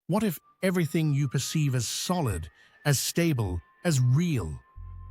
What if everything you perceive as solid, as stable, as real,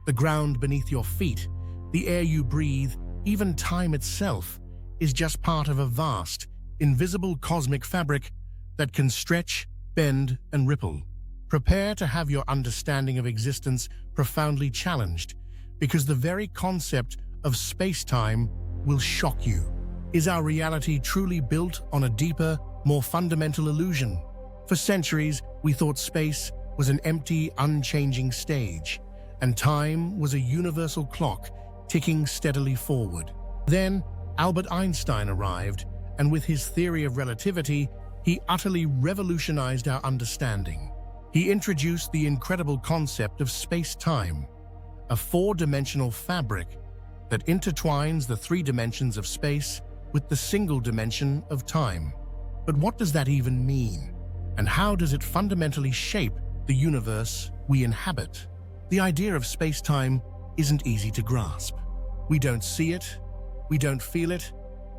the ground beneath your feet, the air you breathe, even time itself, is just part of a vast, invisible cosmic fabric that can stretch, bend, and ripple? Prepare to have your understanding of existence profoundly challenged, because the very concept of space-time will shock you. Is our reality truly built on a deeper, more fundamental illusion? For centuries, we thought space was an empty, unchanging stage, and time was a universal clock ticking steadily forward. Then, Albert Einstein arrived, and with his theory of relativity, he utterly revolutionized our understanding. He introduced the incredible concept of space-time, a four-dimensional fabric that intertwines the three dimensions of space with the single dimension of time. But what does that even mean? And how does it fundamentally shape the universe we inhabit? The idea of space-time isn't easy to grasp. We don't see it, we don't feel it,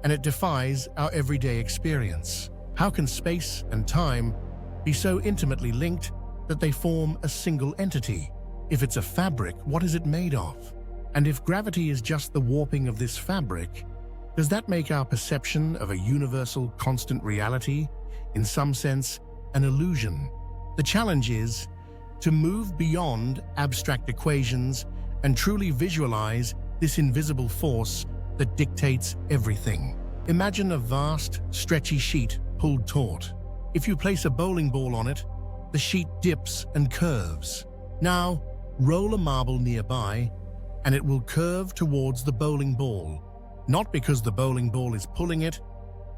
and it defies our everyday experience. How can space and time be so intimately linked that they form a single entity? If it's a fabric, what is it made of? And if gravity is just the warping of this fabric, does that make our perception of a universal constant reality, in some sense, an illusion? The challenge is to move beyond abstract equations and truly visualize this invisible force that dictates everything. Imagine a vast, stretchy sheet pulled taut. If you place a bowling ball on it, the sheet dips and curves. Now, roll a marble nearby, and it will curve towards the bowling ball, not because the bowling ball is pulling it,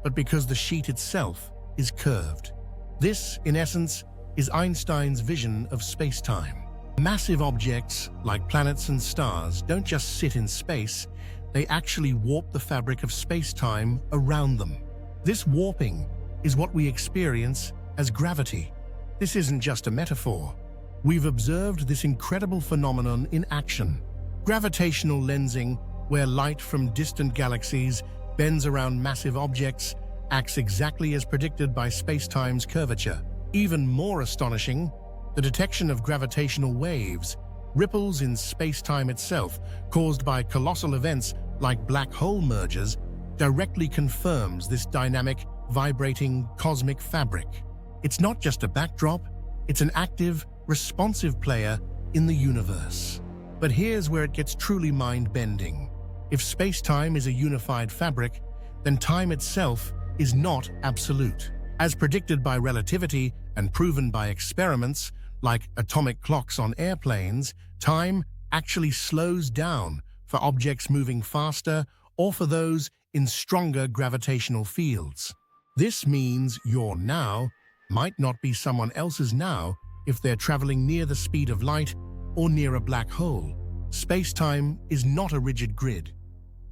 but because the sheet itself is curved. This, in essence, is Einstein's vision of space-time. Massive objects, like planets and stars, don't just sit in space, they actually warp the fabric of space-time around them. This warping is what we experience as gravity. This isn't just a metaphor. We've observed this incredible phenomenon in action. Gravitational lensing, where light from distant galaxies bends around massive objects, acts exactly as predicted by space-time's curvature. Even more astonishing, the detection of gravitational waves, ripples in space-time itself, caused by colossal events like black hole mergers, directly confirms this dynamic, vibrating cosmic fabric. It's not just a backdrop, it's an active, responsive player in the universe. But here's where it gets truly mind-bending. If space-time is a unified fabric, then time itself is not absolute. As predicted by relativity and proven by experiments like atomic clocks on airplanes, time actually slows down for objects moving faster or for those in stronger gravitational fields. This means your now might not be someone else's now if they're traveling near the speed of light or near a black hole. Space-time is not a rigid grid,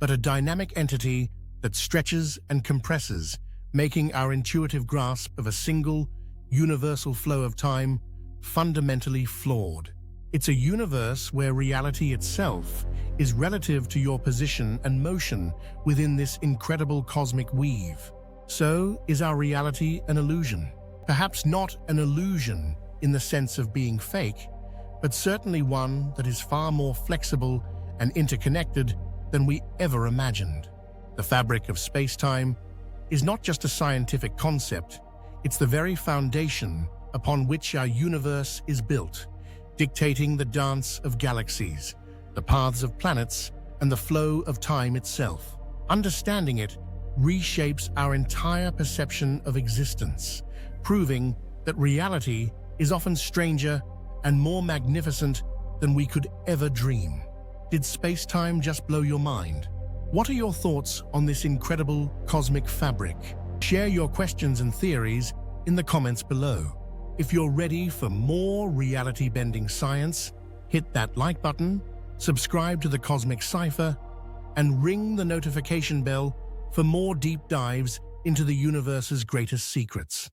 but a dynamic entity that stretches and compresses, making our intuitive grasp of a single, universal flow of time fundamentally flawed. It's a universe where reality itself is relative to your position and motion within this incredible cosmic weave. So, is our reality an illusion? Perhaps not an illusion in the sense of being fake, but certainly one that is far more flexible and interconnected than we ever imagined. The fabric of space-time is not just a scientific concept, it's the very foundation upon which our universe is built, dictating the dance of galaxies, the paths of planets, and the flow of time itself. Understanding it reshapes our entire perception of existence, proving that reality is often stranger and more magnificent than we could ever dream. Did space-time just blow your mind? What are your thoughts on this incredible cosmic fabric? Share your questions and theories in the comments below. If you're ready for more reality-bending science, hit that like button, subscribe to the Cosmic Cipher, and ring the notification bell for more deep dives into the universe's greatest secrets.